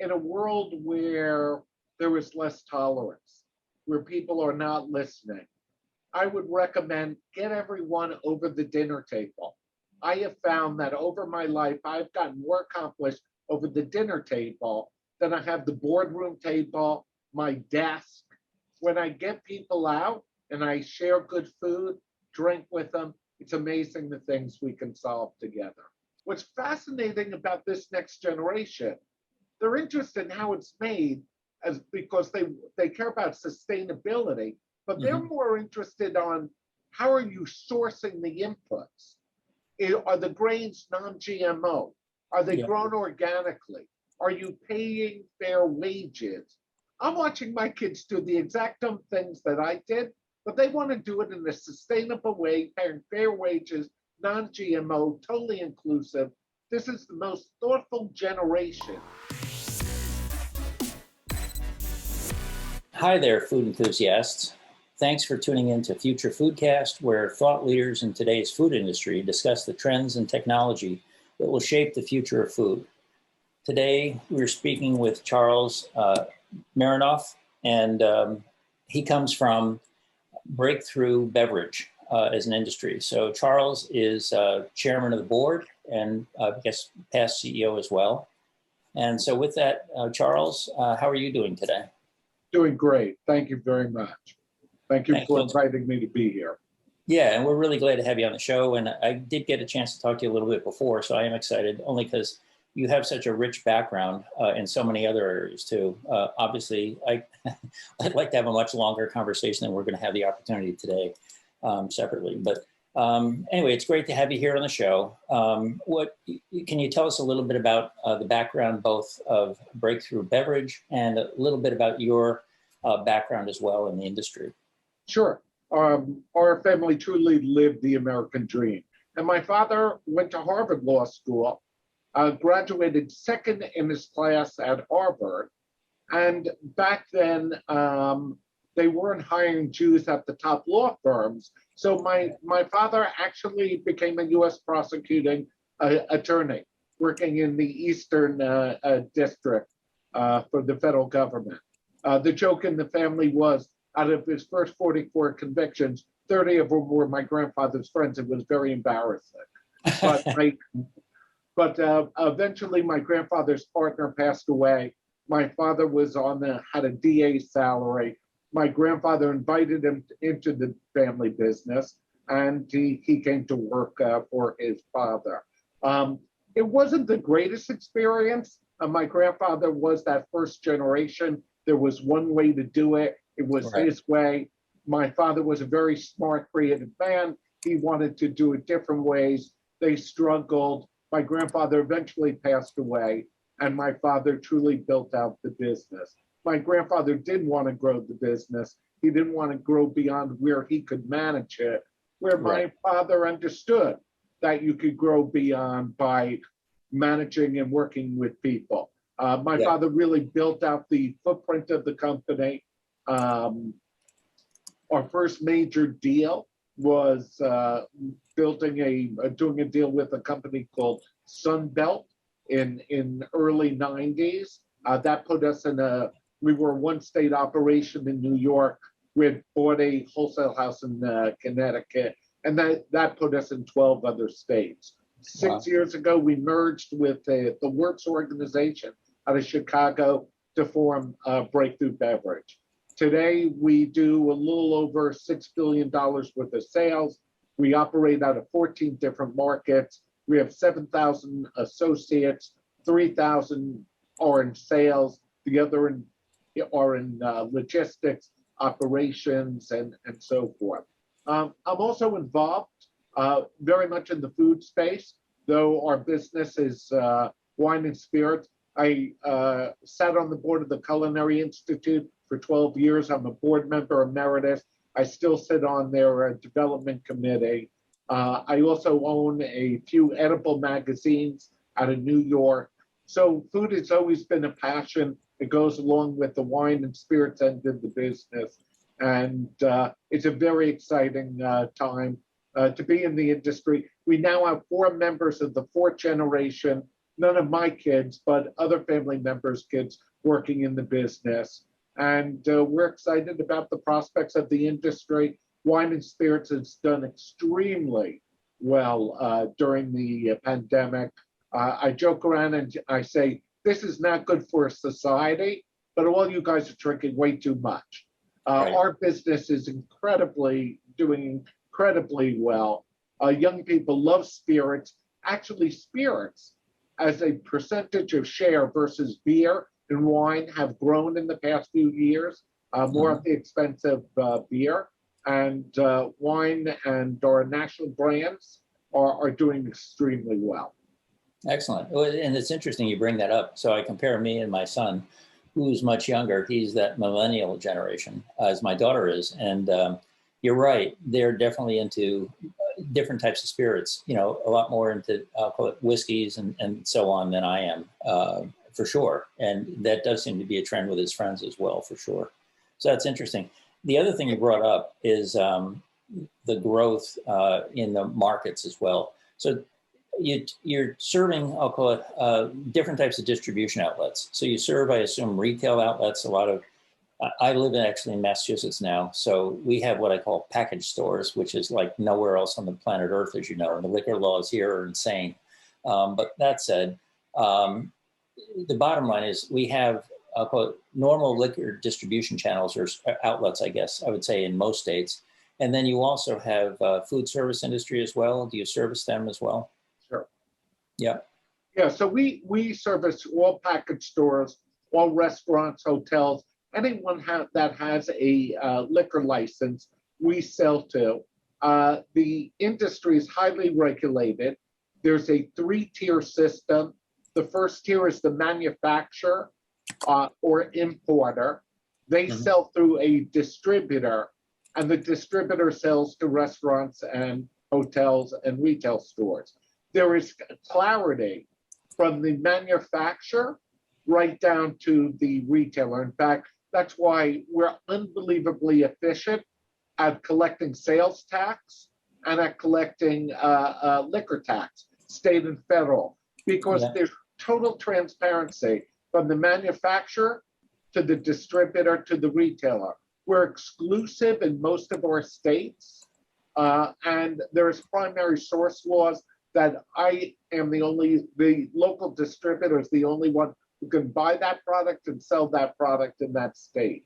in a world where there is less tolerance, where people are not listening, I would recommend get everyone over the dinner table. I have found that over my life, I've gotten more accomplished over the dinner table than I have the boardroom table, my desk. When I get people out and I share good food, drink with them, it's amazing the things we can solve together. What's fascinating about this next generation, they're interested in how it's made because they care about sustainability, but they're more interested on how are you sourcing the inputs? Are the grains non-GMO? Are they grown organically? Are you paying fair wages? I'm watching my kids do the exact dumb things that I did, but they want to do it in a sustainable way, paying fair wages, non-GMO, totally inclusive. This is the most thoughtful generation. Hi there, food enthusiasts. Thanks for tuning in to FutureFoodCast, where thought leaders in today's food industry discuss the trends and technology that will shape the future of food. Today, we're speaking with Charles Merinoff, and he comes from Breakthru Beverage as an industry. So Charles is chairman of the board and I guess past CEO as well. And so with that, Charles, how are you doing today? Doing great. Thank you very much. Thank you for inviting me to be here. Yeah, and we're really glad to have you on the show. And I did get a chance to talk to you a little bit before, so I am excited only because you have such a rich background in so many other areas too. Obviously, I'd like to have a much longer conversation than we're going to have the opportunity today separately. But anyway, it's great to have you here on the show. Can you tell us a little bit about the background both of Breakthru Beverage and a little bit about your background as well in the industry? Sure. Our family truly lived the American dream. And my father went to Harvard Law School, graduated second in his class at Harvard. And back then, they weren't hiring Jews at the top law firms. So my father actually became a U.S. prosecuting attorney, working in the Eastern District for the federal government. The joke in the family was, out of his first 44 convictions, 30 of them were my grandfather's friends. It was very embarrassing. But eventually, my grandfather's partner passed away. My father had a DA salary. My grandfather invited him into the family business, and he came to work for his father. It wasn't the greatest experience. My grandfather was that first generation. There was one way to do it. It was his way. My father was a very smart, creative man. He wanted to do it different ways. They struggled. My grandfather eventually passed away, and my father truly built out the business. My grandfather did want to grow the business. He didn't want to grow beyond where he could manage it, where my father understood that you could grow beyond by managing and working with people. My father really built out the footprint of the company. Our first major deal was doing a deal with a company called Sunbelt in early 90s. That put us we were a one-state operation in New York. We had bought a wholesale house in Connecticut, and that put us in 12 other states. 6 years ago, we merged with the Works organization out of Chicago to form Breakthru Beverage. Today, we do a little over $6 billion worth of sales. We operate out of 14 different markets. We have 7,000 associates, 3,000 are in sales, the other are in logistics, operations, and so forth. I'm also involved very much in the food space, though our business is wine and spirits. I sat on the board of the Culinary Institute for 12 years. I'm a board member emeritus. I still sit on their development committee. I also own a few edible magazines out of New York. So food has always been a passion. It goes along with the wine and spirits end of the business. And it's a very exciting time to be in the industry. We now have 4 members of the 4th generation none of my kids, but other family members' kids working in the business. And we're excited about the prospects of the industry. Wine and spirits has done extremely well during the pandemic. I joke around and I say, this is not good for society, but all you guys are drinking way too much. Right. Our business is doing incredibly well. Young people love spirits. Actually, spirits as a percentage of share versus beer and wine have grown in the past few years, more at the expense of beer. And wine and our national brands are doing extremely well. Excellent. And it's interesting you bring that up. So I compare me and my son, who's much younger. He's that millennial generation, as my daughter is. And you're right. They're definitely into different types of spirits, a lot more into, I'll call it whiskeys and so on than I am, for sure. And that does seem to be a trend with his friends as well, for sure. So that's interesting. The other thing you brought up is the growth in the markets as well. So you're serving, I'll call it, different types of distribution outlets. So you serve, I assume, retail outlets. I live actually in Massachusetts now. So we have what I call package stores, which is like nowhere else on the planet Earth, as you know. And the liquor laws here are insane. But that said, the bottom line is we have, I'll call it, normal liquor distribution channels or outlets, I guess, I would say, in most states. And then you also have food service industry as well. Do you service them as well? Sure. Yeah. Yeah, so we service all package stores, all restaurants, hotels, anyone that has a liquor license, we sell to. The industry is highly regulated. There's a 3-tier system. The first tier is the manufacturer or importer. They sell through a distributor, and the distributor sells to restaurants and hotels and retail stores. There is clarity from the manufacturer right down to the retailer. In fact, that's why we're unbelievably efficient at collecting sales tax and at collecting liquor tax, state and federal, because there's total transparency from the manufacturer to the distributor to the retailer. We're exclusive in most of our states, and there's primary source laws that I am the local distributor is the only one who can buy that product and sell that product in that state.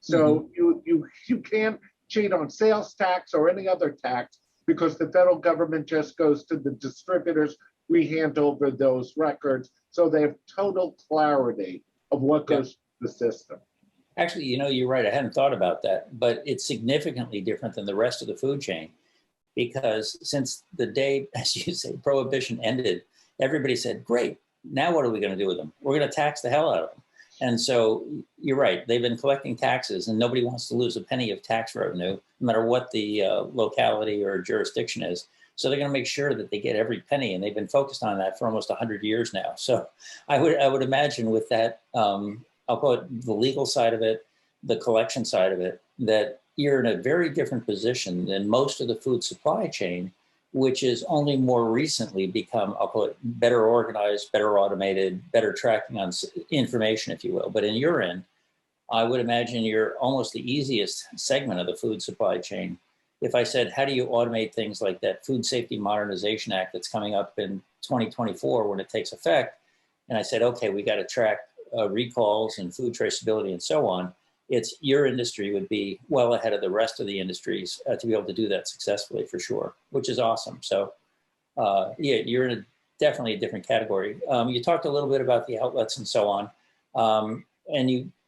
So you can't cheat on sales tax or any other tax because the federal government just goes to the distributors. We hand over those records, so they have total clarity of what goes through the system. Actually, you're right. I hadn't thought about that, but it's significantly different than the rest of the food chain, because since the day, as you say, prohibition ended, everybody said, great, now what are we going to do with them? We're going to tax the hell out of them. And so you're right. They've been collecting taxes, and nobody wants to lose a penny of tax revenue, no matter what the locality or jurisdiction is. So they're going to make sure that they get every penny, and they've been focused on that for almost 100 years now. So I would imagine with that, I'll call it the legal side of it, the collection side of it, that you're in a very different position than most of the food supply chain, which is only more recently become, I'll call it, better organized, better automated, better tracking on information, if you will. But in your end, I would imagine you're almost the easiest segment of the food supply chain. If I said, how do you automate things like that Food Safety Modernization Act that's coming up in 2024 when it takes effect, and I said, okay, we got to track recalls and food traceability and so on, it's your industry would be well ahead of the rest of the industries to be able to do that successfully, for sure, which is awesome. So yeah, you're in definitely a different category. You talked a little bit about the outlets and so on.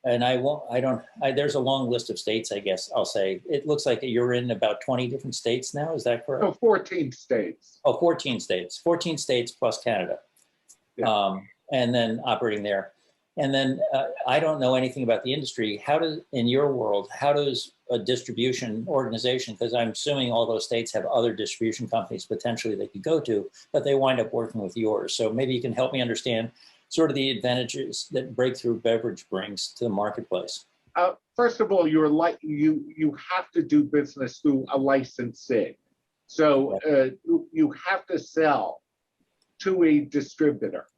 There's a long list of states, I guess I'll say. It looks like you're in about 20 different states now. Is that correct? No, 14 states. Oh, 14 states. 14 states plus Canada. Yeah. And then operating there. And then I don't know anything about the industry. In your world, how does a distribution organization, because I'm assuming all those states have other distribution companies potentially they could go to, but they wind up working with yours. So maybe you can help me understand sort of the advantages that Breakthru Beverage brings to the marketplace. First of all, you have to do business through a licensee. So you have to sell to a distributor.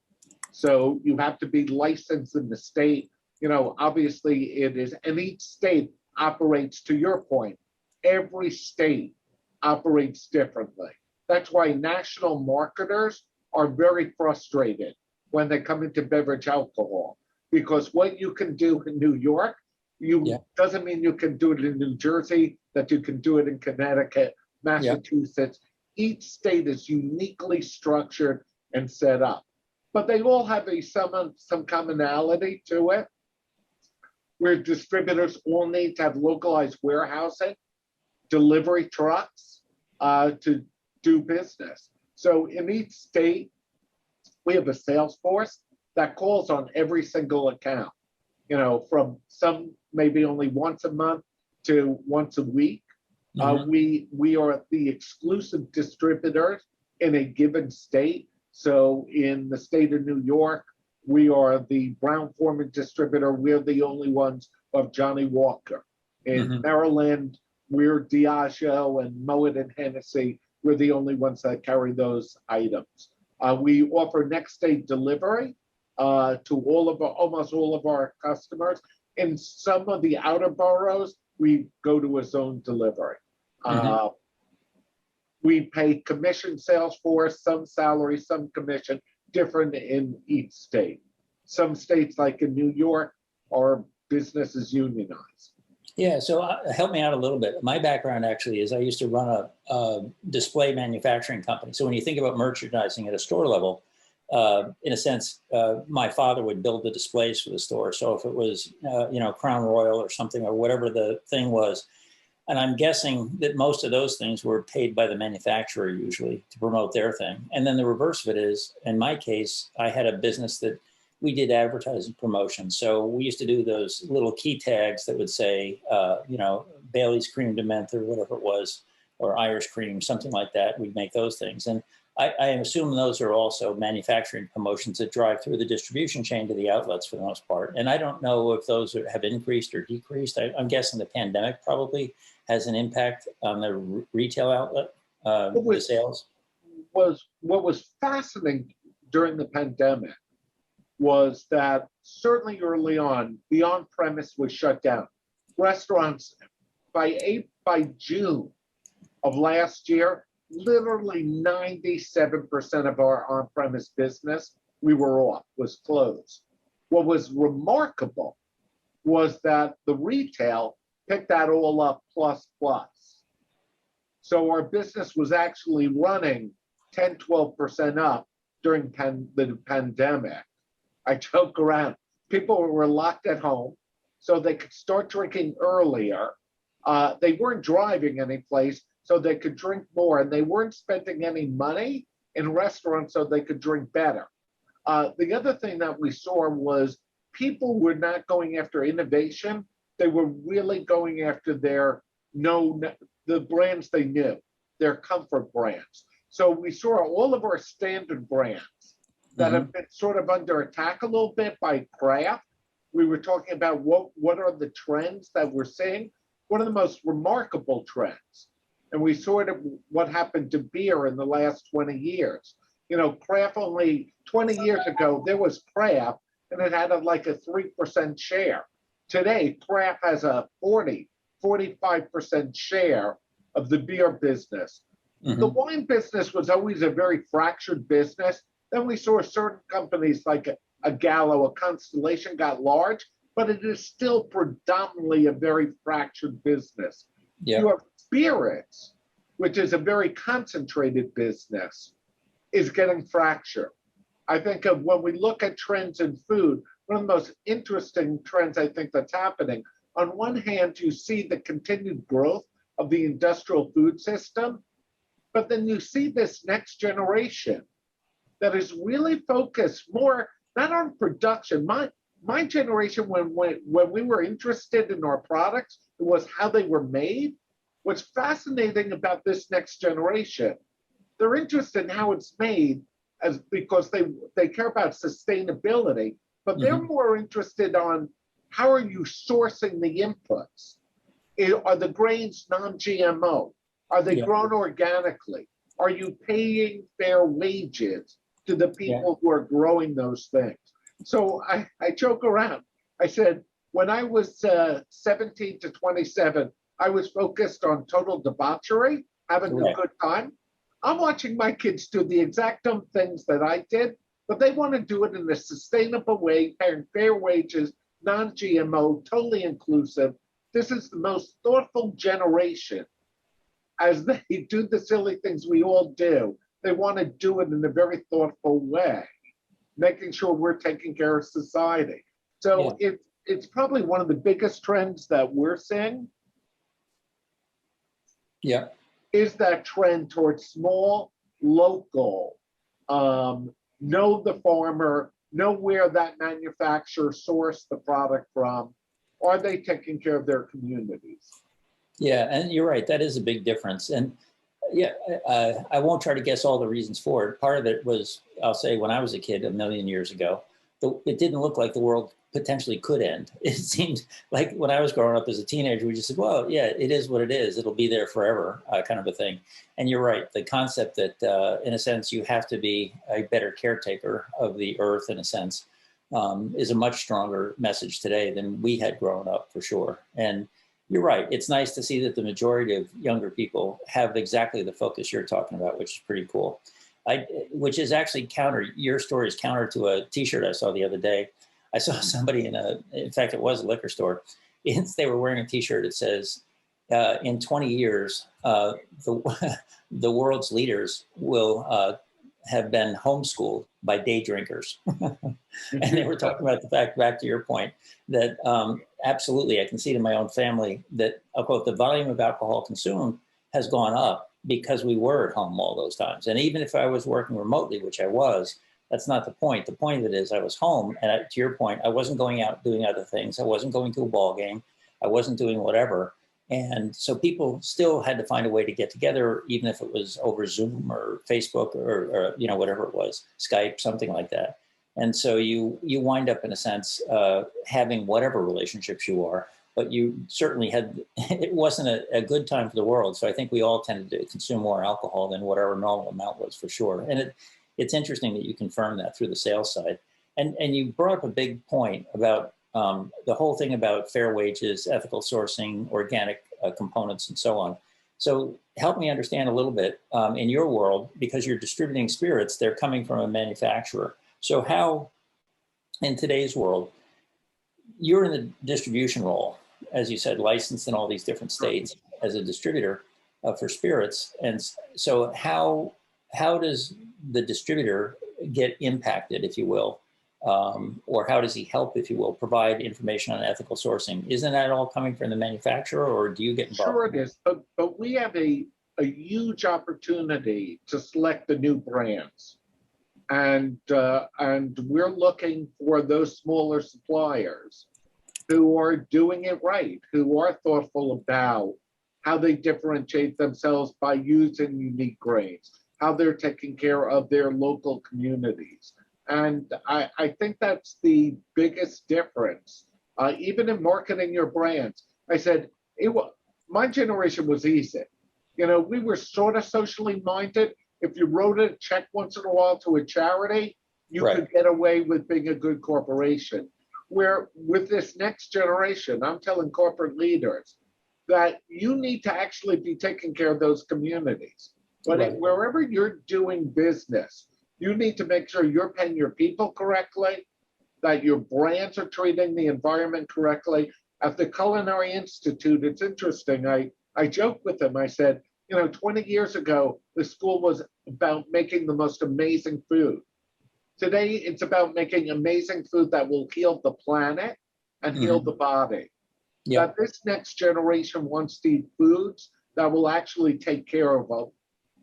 So you have to be licensed in the state. Obviously it is, and each state operates, to your point, every state operates differently. That's why national marketers are very frustrated when they come into beverage alcohol, because what you can do in New York, doesn't mean you can do it in New Jersey, that you can do it in Connecticut, Massachusetts. Each state is uniquely structured and set up, but they all have some commonality to it, where distributors all need to have localized warehousing, delivery trucks to do business. So in each state, we have a sales force that calls on every single account, from some maybe only once a month to once a week. We are the exclusive distributors in a given state. So in the state of New York, we are the Brown-Forman distributor. We're the only ones of Johnny Walker. In Maryland, we're Diageo, and Moet and Hennessy. We're the only ones that carry those items. We offer next day delivery to almost all of our customers. In some of the outer boroughs, we go to a zone delivery. We pay commission sales force, some salary, some commission, different in each state. Some states, like in New York, our business is unionized. Yeah, so help me out a little bit. My background actually is I used to run a display manufacturing company. So when you think about merchandising at a store level, in a sense, my father would build the displays for the store. So if it was, Crown Royal or something, or whatever the thing was, and I'm guessing that most of those things were paid by the manufacturer usually to promote their thing. And then the reverse of it is, in my case, I had a business that we did advertising promotion. So we used to do those little key tags that would say, Bailey's Cream de Menthe or whatever it was, or Irish Cream, something like that. We'd make those things. And I assume those are also manufacturing promotions that drive through the distribution chain to the outlets for the most part. And I don't know if those have increased or decreased. I'm guessing the pandemic probably has an impact on the retail outlet, the sales. What was fascinating during the pandemic was that certainly early on, the on-premise was shut down. Restaurants, by June of last year, literally 97% of our on-premise business was closed. What was remarkable was that the retail picked that all up plus. So our business was actually running 10, 12% up during the pandemic. I joke around. People were locked at home, so they could start drinking earlier. They weren't driving any place, so they could drink more, and they weren't spending any money in restaurants, so they could drink better. The other thing that we saw was people were not going after innovation. They were really going after the brands they knew, their comfort brands. So we saw all of our standard brands that have been sort of under attack a little bit by craft. We were talking about what are the trends that we're seeing. One of the most remarkable trends, and we saw what happened to beer in the last 20 years. Craft, only 20 years ago, there was craft, and it had like a 3% share. Today, craft has a 45% share of the beer business. The wine business was always a very fractured business. Then we saw certain companies like a Gallo, a Constellation got large, but it is still predominantly a very fractured business. You have spirits, which is a very concentrated business, is getting fractured. I think of when we look at trends in food, one of the most interesting trends I think that's happening, on one hand, you see the continued growth of the industrial food system, but then you see this next generation that is really focused more, not on production. My generation, when we were interested in our products, it was how they were made. What's fascinating about this next generation, they're interested in how it's made because they care about sustainability, but they're more interested on how are you sourcing the inputs? Are the grains non-GMO? Are they grown organically? Are you paying fair wages to the people who are growing those things. So I joke around. I said, when I was 17 to 27, I was focused on total debauchery, having a good time. I'm watching my kids do the exact dumb things that I did, but they want to do it in a sustainable way, paying fair wages, non-GMO, totally inclusive. This is the most thoughtful generation. As they do the silly things we all do, they want to do it in a very thoughtful way, making sure we're taking care of society. So it's probably one of the biggest trends that we're seeing. Yeah. Is that trend towards small, local, know the farmer, know where that manufacturer sourced the product from. Are they taking care of their communities? Yeah, and you're right. That is a big difference. And yeah, I won't try to guess all the reasons for it. Part of it was, I'll say, when I was a kid a million years ago, it didn't look like the world potentially could end. It seemed like when I was growing up as a teenager, we just said, well, yeah, it is what it is. It'll be there forever, kind of a thing. And you're right. The concept that, in a sense, you have to be a better caretaker of the earth, in a sense, is a much stronger message today than we had grown up, for sure. And you're right. It's nice to see that the majority of younger people have exactly the focus you're talking about, which is pretty cool. Which is actually your story is counter to a T-shirt I saw the other day. I saw somebody in fact, it was a liquor store. They were wearing a T-shirt that says, in 20 years, the world's leaders will have been homeschooled by day drinkers. And they were talking about the fact, back to your point, that absolutely, I can see it in my own family that, quote, the volume of alcohol consumed has gone up because we were at home all those times. And even if I was working remotely, which I was, that's not the point. The point of it is I was home. And to your point, I wasn't going out doing other things. I wasn't going to a ball game. I wasn't doing whatever. And so people still had to find a way to get together, even if it was over Zoom or Facebook or whatever it was, Skype, something like that. And so you wind up, in a sense, having whatever relationships you are, but you certainly it wasn't a good time for the world. So I think we all tended to consume more alcohol than whatever normal amount was, for sure. And it's interesting that you confirm that through the sales side. And you brought up a big point about the whole thing about fair wages, ethical sourcing, organic components, and so on. So help me understand a little bit in your world, because you're distributing spirits, they're coming from a manufacturer. So how, in today's world, you're in the distribution role, as you said, licensed in all these different states as a distributor for spirits. And so how does the distributor get impacted, if you will, or how does he help, if you will, provide information on ethical sourcing? Isn't that all coming from the manufacturer, or do you get involved? Sure it is, but we have a huge opportunity to select the new brands. And we're looking for those smaller suppliers who are doing it right, who are thoughtful about how they differentiate themselves by using unique grains, how they're taking care of their local communities. And I think that's the biggest difference, even in marketing your brands. I said, my generation was easy. We were sort of socially minded. If you wrote a check once in a while to a charity, you could get away with being a good corporation. Where with this next generation, I'm telling corporate leaders that you need to actually be taking care of those communities. But wherever you're doing business, you need to make sure you're paying your people correctly, that your brands are treating the environment correctly. At the Culinary Institute, it's interesting. I joked with them. I said, 20 years ago, the school was about making the most amazing food. Today, it's about making amazing food that will heal the planet and heal the body. That this next generation wants to eat foods that will actually take care of them.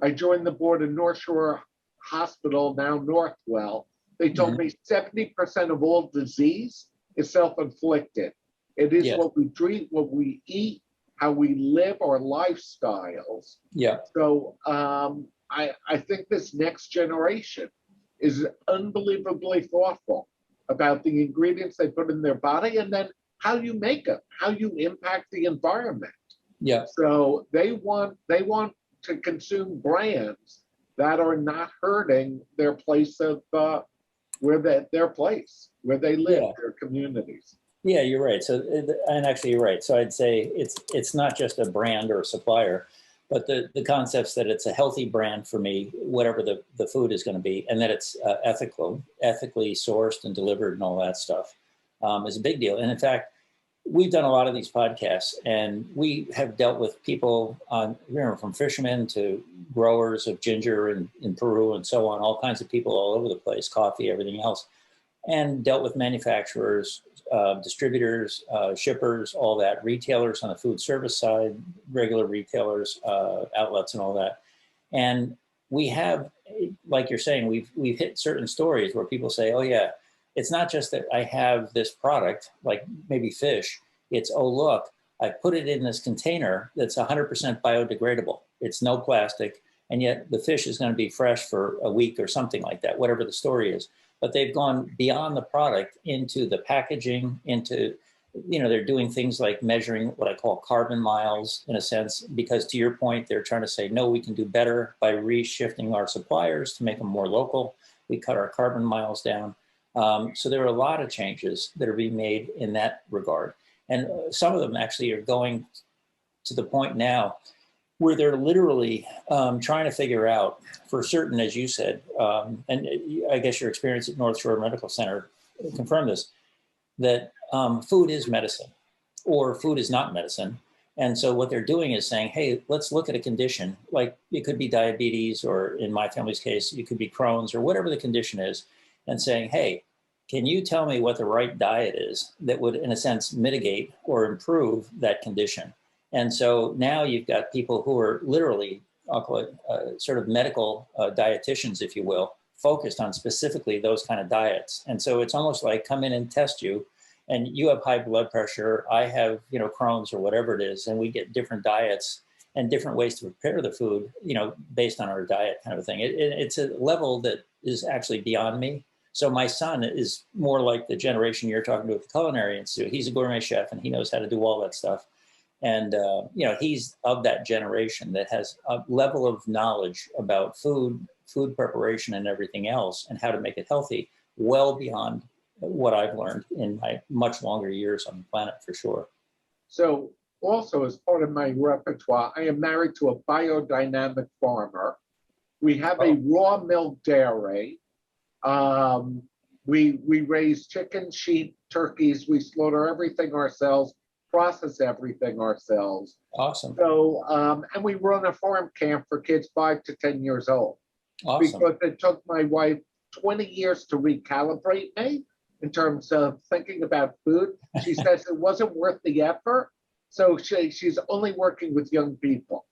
I joined the board of North Shore Hospital, now Northwell. They told me 70% of all disease is self-inflicted. It is what we drink, what we eat, how we live, our lifestyles. So I think this next generation is unbelievably thoughtful about the ingredients they put in their body, and then how you make them, how you impact the environment. So they want to consume brands that are not hurting their place of where they live, Yeah. their communities. Yeah, you're right. So, and actually, you're right. So I'd say it's not just a brand or a supplier, but the concepts that it's a healthy brand for me, whatever the food is going to be, and that it's ethically sourced and delivered and all that stuff is a big deal. And in fact, we've done a lot of these podcasts, and we have dealt with people from fishermen to growers of ginger in Peru and so on, all kinds of people all over the place, coffee, everything else, and dealt with manufacturers, distributors, shippers, all that, retailers on the food service side, regular retailers, outlets and all that. And we have, like you're saying, we've hit certain stories where people say, oh yeah, it's not just that I have this product, like maybe fish, it's, oh look, I put it in this container that's 100% biodegradable. It's no plastic, and yet the fish is going to be fresh for a week or something like that, whatever the story is. But they've gone beyond the product into the packaging, into, they're doing things like measuring what I call carbon miles in a sense, because to your point, they're trying to say, no, we can do better by reshifting our suppliers to make them more local. We cut our carbon miles down. So there are a lot of changes that are being made in that regard. And some of them actually are going to the point now where they're literally trying to figure out for certain, as you said, and I guess your experience at North Shore Medical Center confirmed this, that food is medicine or food is not medicine. And so what they're doing is saying, hey, let's look at a condition, like it could be diabetes, or in my family's case, it could be Crohn's or whatever the condition is, and saying, hey, can you tell me what the right diet is that would, in a sense, mitigate or improve that condition? And so now you've got people who are literally, I'll call it sort of medical dietitians, if you will, focused on specifically those kind of diets. And so it's almost like come in and test you, and you have high blood pressure, I have, Crohn's or whatever it is, and we get different diets and different ways to prepare the food, based on our diet kind of thing. It's a level that is actually beyond me. So my son is more like the generation you're talking to at the Culinary Institute. He's a gourmet chef, and he knows how to do all that stuff. And, he's of that generation that has a level of knowledge about food preparation and everything else, and how to make it healthy, well beyond what I've learned in my much longer years on the planet, for sure. So also, as part of my repertoire, I am married to a biodynamic farmer. We have a raw milk dairy. We raise chicken, sheep, turkeys. We slaughter everything ourselves, process everything ourselves. Awesome. So, and we run a farm camp for kids 5 to 10 years old. Awesome. Because it took my wife 20 years to recalibrate me in terms of thinking about food. She says it wasn't worth the effort. So she's only working with young people.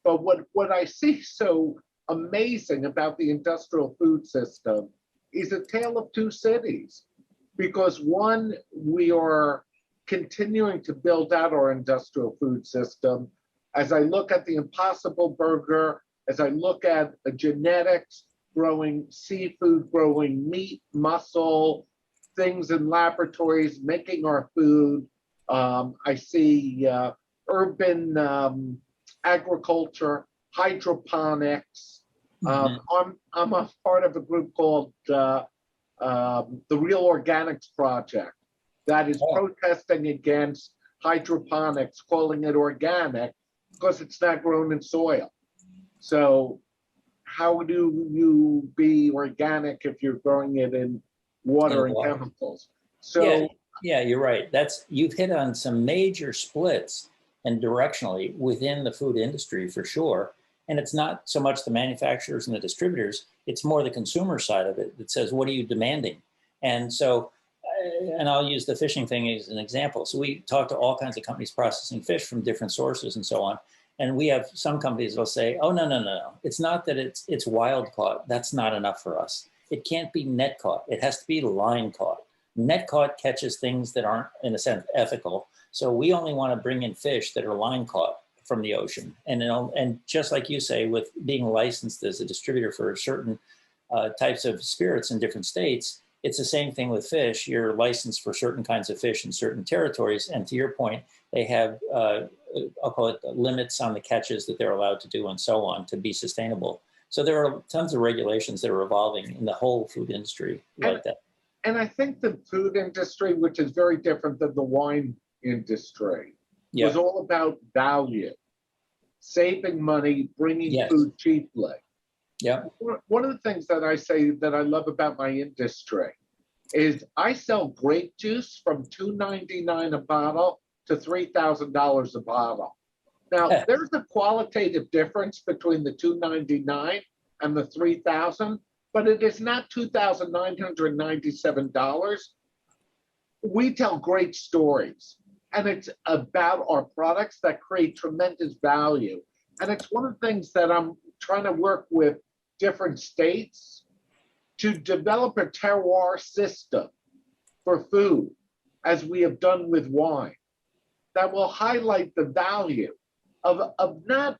But what I see so amazing about the industrial food system is a tale of two cities. Because one, we are continuing to build out our industrial food system. As I look at the Impossible Burger, as I look at genetics, growing seafood, growing meat, muscle, things in laboratories, making our food. I see urban agriculture, hydroponics. I'm a part of a group called the Real Organics Project that is protesting against hydroponics, calling it organic because it's not grown in soil. So how do you be organic if you're growing it in water and chemicals? So yeah, you're right. You've hit on some major splits and directionally within the food industry for sure. And it's not so much the manufacturers and the distributors, it's more the consumer side of it that says, what are you demanding? And so, and I'll use the fishing thing as an example. So we talk to all kinds of companies processing fish from different sources and so on. And we have some companies will say, oh, no. It's not that it's wild caught. That's not enough for us. It can't be net caught. It has to be line caught. Net caught catches things that aren't, in a sense, ethical. So we only want to bring in fish that are line caught from the ocean. And just like you say, with being licensed as a distributor for certain types of spirits in different states, it's the same thing with fish. You're licensed for certain kinds of fish in certain territories. And to your point, they have, I'll call it limits on the catches that they're allowed to do and so on to be sustainable. So there are tons of regulations that are evolving in the whole food industry like that. And I think the food industry, which is very different than the wine industry, was all about value, saving money, bringing food cheaply. Yeah. One of the things that I say that I love about my industry is I sell grape juice from $2.99 a bottle to $3,000 a bottle. Now, there's a qualitative difference between the $2.99 and the $3,000, but it is not $2,997. We tell great stories, and it's about our products that create tremendous value. And it's one of the things that I'm trying to work with different states to develop a terroir system for food, as we have done with wine, that will highlight the value of not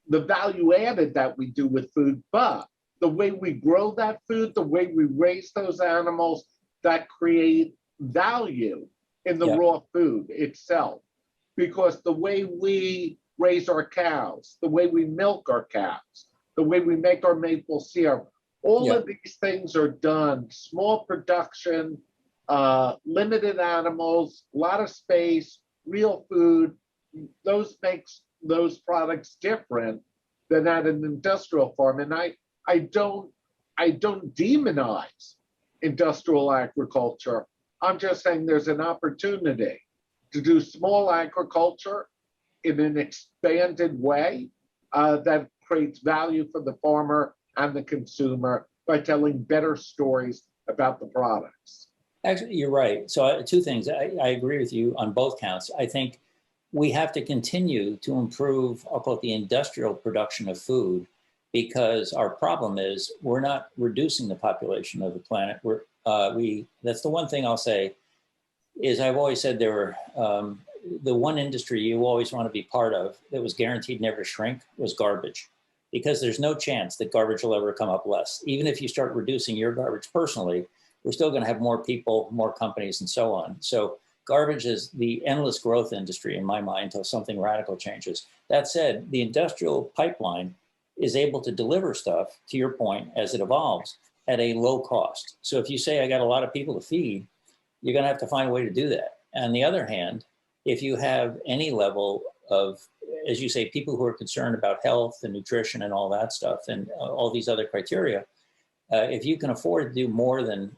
the value added that we do with food, but the way we grow that food, the way we raise those animals that create value in the raw food itself. Because the way we raise our cows, the way we milk our cows, the way we make our maple syrup, all of these things are done, small production, limited animals, a lot of space, real food. Those makes those products different than at an industrial farm. And I don't demonize industrial agriculture. I'm just saying there's an opportunity to do small agriculture in an expanded way that creates value for the farmer and the consumer by telling better stories about the products. Actually, you're right. So two things. I agree with you on both counts. I think we have to continue to improve, I'll call it the industrial production of food, because our problem is we're not reducing the population of the planet. That's the one thing I'll say is I've always said there were, the one industry you always want to be part of that was guaranteed never to shrink was garbage, because there's no chance that garbage will ever come up less. Even if you start reducing your garbage personally, we're still going to have more people, more companies, and so on. So garbage is the endless growth industry in my mind until something radical changes. That said, the industrial pipeline is able to deliver stuff, to your point, as it evolves at a low cost. So if you say, I got a lot of people to feed, you're going to have to find a way to do that. On the other hand, if you have any level of, as you say, people who are concerned about health and nutrition and all that stuff and all these other criteria, if you can afford to do more than,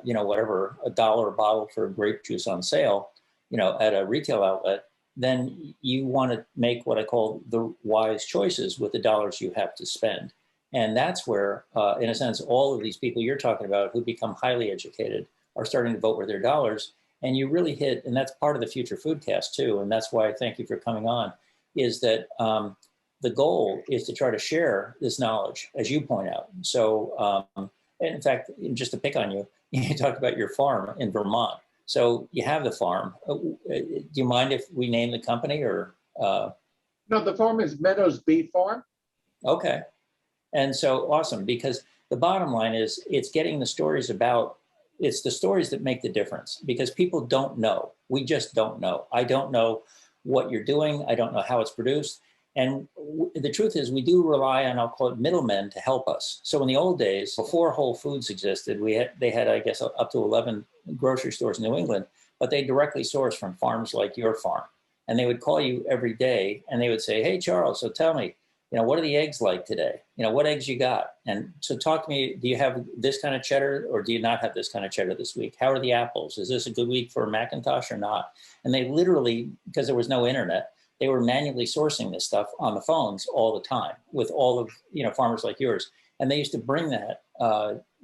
whatever, $1 a bottle for grape juice on sale, at a retail outlet, then you want to make what I call the wise choices with the dollars you have to spend. And that's where, in a sense, all of these people you're talking about who become highly educated are starting to vote with their dollars. And you really hit, and that's part of the Future Foodcast too, and that's why I thank you for coming on, is that the goal is to try to share this knowledge, as you point out. So, and in fact, just to pick on you, you talked about your farm in Vermont. So you have the farm. Do you mind if we name the company or? No, the farm is Meadows Bee Farm. Okay. And so awesome, because the bottom line is it's getting the stories about, it's the stories that make the difference, because people don't know. We just don't know. I don't know what you're doing. I don't know how it's produced. And the truth is we do rely on, I'll call it middlemen to help us. So in the old days, before Whole Foods existed, they had, I guess, up to 11 grocery stores in New England, but they directly sourced from farms like your farm. And they would call you every day and they would say, hey, Charles, so tell me, what are the eggs like today? What eggs you got? And so talk to me, do you have this kind of cheddar or do you not have this kind of cheddar this week? How are the apples? Is this a good week for Macintosh or not? And they literally, because there was no internet, they were manually sourcing this stuff on the phones all the time with all of, farmers like yours. And they used to bring that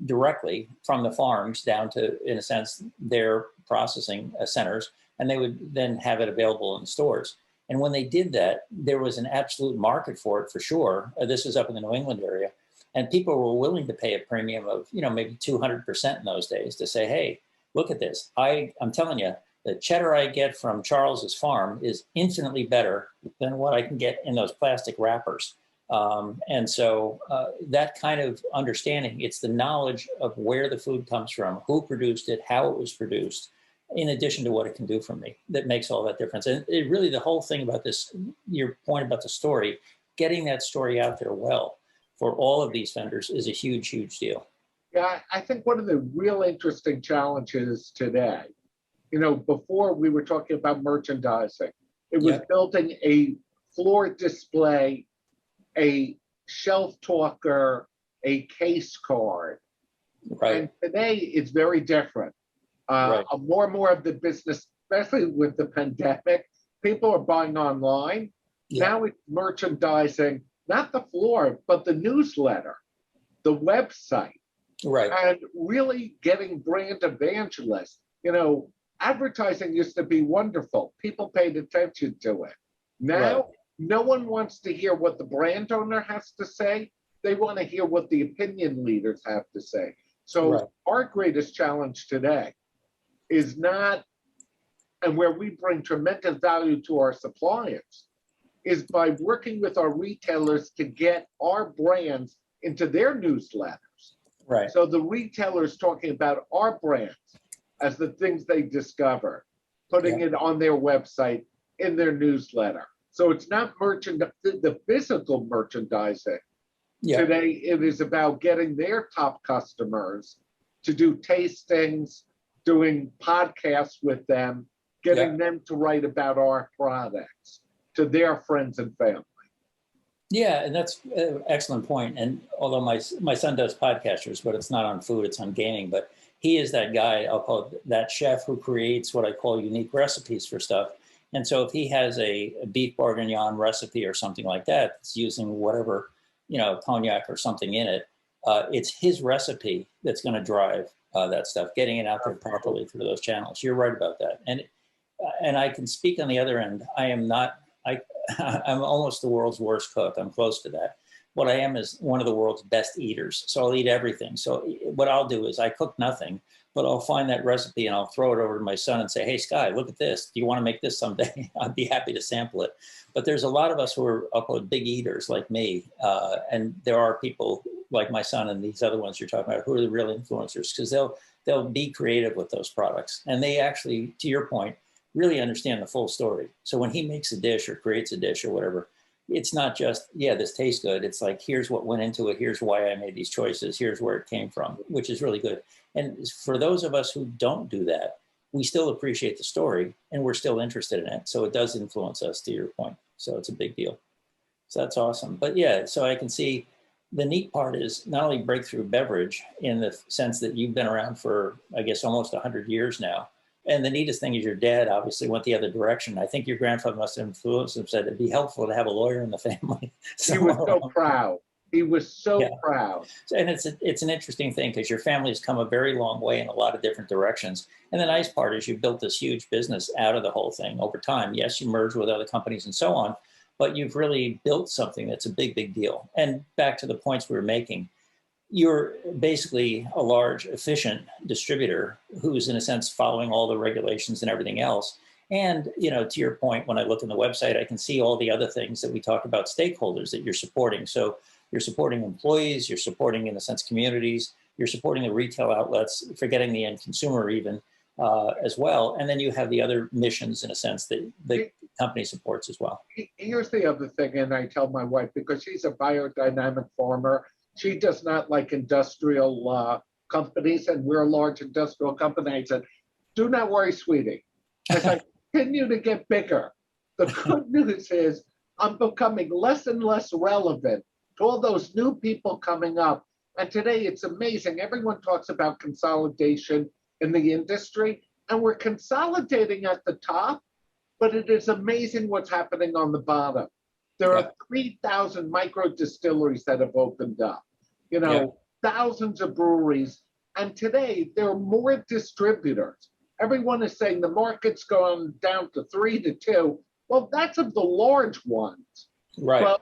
directly from the farms down to, in a sense, their processing centers, and they would then have it available in stores. And when they did that, there was an absolute market for it, for sure. This is up in the New England area. And people were willing to pay a premium of, maybe 200% in those days to say, hey, look at this. I'm telling you, the cheddar I get from Charles's farm is infinitely better than what I can get in those plastic wrappers. And so that kind of understanding, it's the knowledge of where the food comes from, who produced it, how it was produced, in addition to what it can do for me, that makes all that difference. And it really, the whole thing about this, your point about the story, getting that story out there well. for all of these vendors is a huge, huge deal. Yeah, I think one of the real interesting challenges today, before we were talking about merchandising, it was Yep. building a floor display, a shelf talker, a case card. Right. And today it's very different. Right. More and more of the business, especially with the pandemic, people are buying online. Yeah. Now it's merchandising, not the floor, but the newsletter, the website, Right. and really getting brand evangelists. Advertising used to be wonderful. People paid attention to it. Now, Right. no one wants to hear what the brand owner has to say. They want to hear what the opinion leaders have to say. So Right. our greatest challenge today is not, and where we bring tremendous value to our suppliers, is by working with our retailers to get our brands into their newsletters. Right. So the retailers talking about our brands as the things they discover, putting it on their website, in their newsletter. So it's not the physical merchandising. Yeah. Today, it is about getting their top customers to do tastings, doing podcasts with them, getting them to write about our products to their friends and family. Yeah, and that's an excellent point. And although my son does podcasters, but it's not on food, it's on gaming. But he is that guy, I'll call it that chef who creates what I call unique recipes for stuff. And so if he has a beef bourguignon recipe or something like that, it's using whatever, cognac or something in it, it's his recipe that's going to drive that stuff, getting it out there properly through those channels. You're right about that. And I can speak on the other end. I'm almost the world's worst cook. I'm close to that. What I am is one of the world's best eaters. So I'll eat everything. So what I'll do is I cook nothing, but I'll find that recipe and I'll throw it over to my son and say, hey, Sky, look at this. Do you want to make this someday? I'd be happy to sample it. But there's a lot of us who are, I'll call it big eaters like me. And there are people like my son and these other ones you're talking about who are the real influencers, because they'll be creative with those products. And they actually, to your point, really understand the full story. So when he makes a dish or creates a dish or whatever, it's not just, this tastes good. It's like, here's what went into it. Here's why I made these choices. Here's where it came from, which is really good. And for those of us who don't do that, we still appreciate the story and we're still interested in it. So it does influence us, to your point. So it's a big deal. So that's awesome. But so I can see the neat part is not only Breakthru Beverage in the sense that you've been around for, I guess, almost 100 years now. And the neatest thing is your dad obviously went the other direction. I think your grandfather must have influenced him, said it'd be helpful to have a lawyer in the family. He was so proud. He was so proud. And it's an interesting thing because your family has come a very long way in a lot of different directions. And the nice part is you built this huge business out of the whole thing over time. Yes, you merged with other companies and so on, but you've really built something that's a big, big deal. And back to the points we were making, you're basically a large, efficient distributor who's, in a sense, following all the regulations and everything else. And, to your point, when I look on the website, I can see all the other things that we talk about, stakeholders that you're supporting. So you're supporting employees, you're supporting, in a sense, communities, you're supporting the retail outlets, forgetting the end consumer even as well. And then you have the other missions, in a sense, that the company supports as well. Here's the other thing, and I tell my wife, because she's a biodynamic farmer, she does not like industrial companies, and we're a large industrial company. I said, do not worry, sweetie. As I continue to get bigger, the good news is I'm becoming less and less relevant to all those new people coming up. And today it's amazing. Everyone talks about consolidation in the industry, and we're consolidating at the top, but it is amazing what's happening on the bottom. There are 3,000 micro distilleries that have opened up, thousands of breweries. And today there are more distributors. Everyone is saying the market's gone down to 3 to 2. Well, that's of the large ones. Right. Well,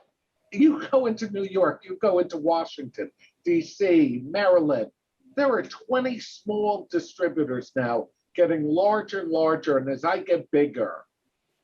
you go into New York, you go into Washington, D.C., Maryland. There are 20 small distributors now getting larger and larger. And as I get bigger,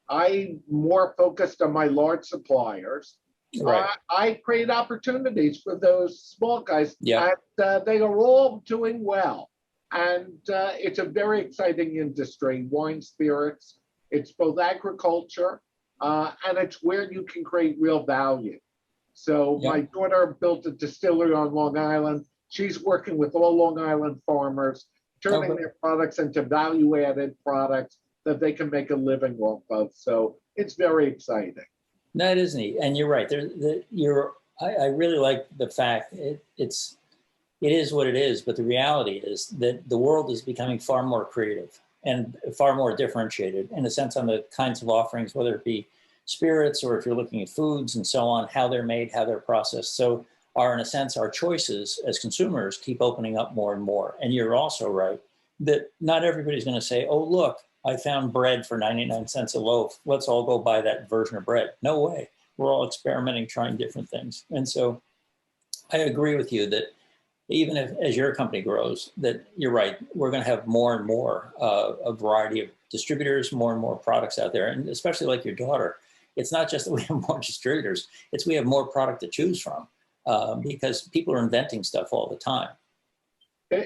I'm more focused on my large suppliers. Right. I create opportunities for those small guys. Yeah. And they are all doing well. And it's a very exciting industry, wine, spirits. It's both agriculture and it's where you can create real value. So Yeah. my daughter built a distillery on Long Island. She's working with all Long Island farmers, turning Okay. their products into value-added products that they can make a living off of. So it's very exciting. No, it is neat, and you're right. I really like the fact it is what it is, but the reality is that the world is becoming far more creative and far more differentiated in a sense on the kinds of offerings, whether it be spirits or if you're looking at foods and so on, how they're made, how they're processed. So in a sense, our choices as consumers keep opening up more and more. And you're also right that not everybody's going to say, oh, look, I found bread for 99 cents a loaf. Let's all go buy that version of bread. No way. We're all experimenting, trying different things. And so I agree with you that even if, as your company grows, that you're right, we're going to have more and more a variety of distributors, more and more products out there. And especially like your daughter, it's not just that we have more distributors, it's we have more product to choose from because people are inventing stuff all the time.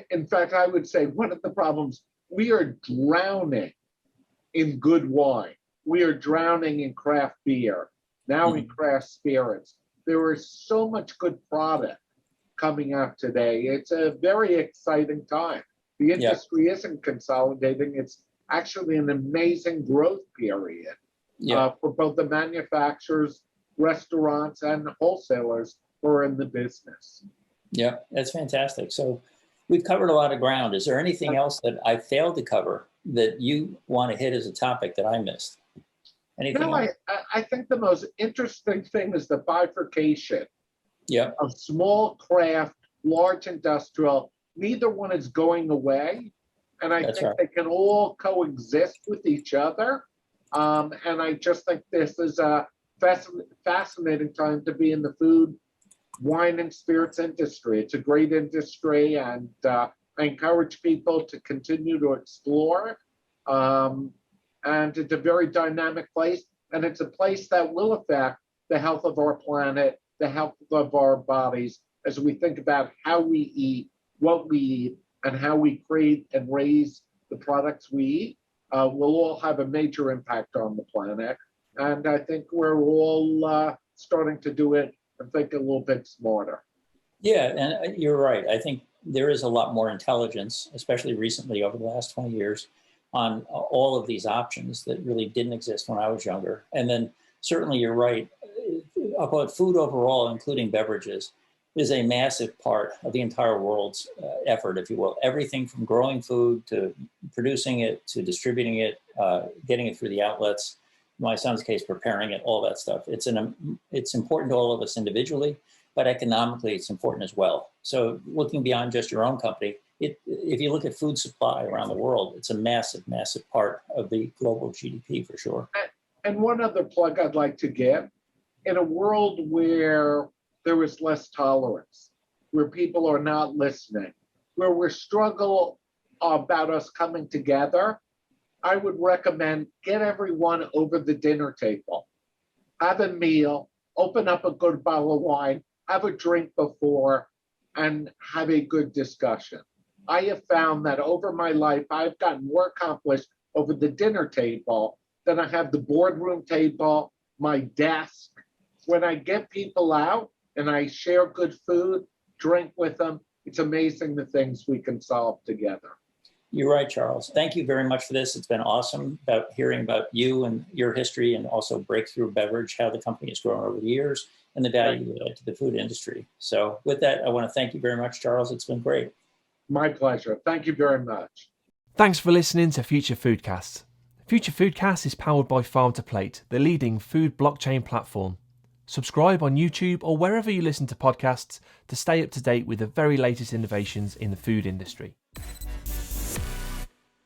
In fact, I would say one of the problems, we are drowning in good wine. We are drowning in craft beer, now in craft spirits. There is so much good product coming out today. It's a very exciting time. The industry isn't consolidating. It's actually an amazing growth period for both the manufacturers, restaurants, and wholesalers who are in the business. Yeah, that's fantastic. So we've covered a lot of ground. Is there anything else that I failed to cover that you want to hit as a topic that I missed? Anything else? I think the most interesting thing is the bifurcation Yeah. of small craft, large industrial. Neither one is going away. And I think they can all coexist with each other. And I just think this is a fascinating time to be in the food, wine, and spirits industry. It's a great industry, and I encourage people to continue to explore. And it's a very dynamic place, and it's a place that will affect the health of our planet, the health of our bodies, as we think about how we eat, what we eat, and how we create and raise the products we eat. Will all have a major impact on the planet. And I think we're all starting to do it and think a little bit smarter. Yeah, and you're right. I think there is a lot more intelligence, especially recently over the last 20 years, on all of these options that really didn't exist when I was younger. And then certainly you're right about food overall, including beverages, is a massive part of the entire world's effort, if you will. Everything from growing food to producing it to distributing it, getting it through the outlets, in my son's case, preparing it, all that stuff. It's important to all of us individually, but economically it's important as well. So looking beyond just your own company, if you look at food supply around the world, it's a massive, massive part of the global GDP for sure. And one other plug I'd like to give, in a world where there is less tolerance, where people are not listening, where we struggle about us coming together, I would recommend get everyone over the dinner table, have a meal, open up a good bottle of wine, have a drink before, and have a good discussion. I have found that over my life, I've gotten more accomplished over the dinner table than I have the boardroom table, my desk. When I get people out and I share good food, drink with them, it's amazing the things we can solve together. You're right, Charles. Thank you very much for this. It's been awesome about hearing about you and your history, and also Breakthru Beverage, how the company has grown over the years and the value to the food industry. So with that, I want to thank you very much, Charles. It's been great. My pleasure. Thank you very much. Thanks for listening to FutureFoodCast. FutureFoodCast is powered by Farm to Plate, the leading food blockchain platform. Subscribe on YouTube or wherever you listen to podcasts to stay up to date with the very latest innovations in the food industry.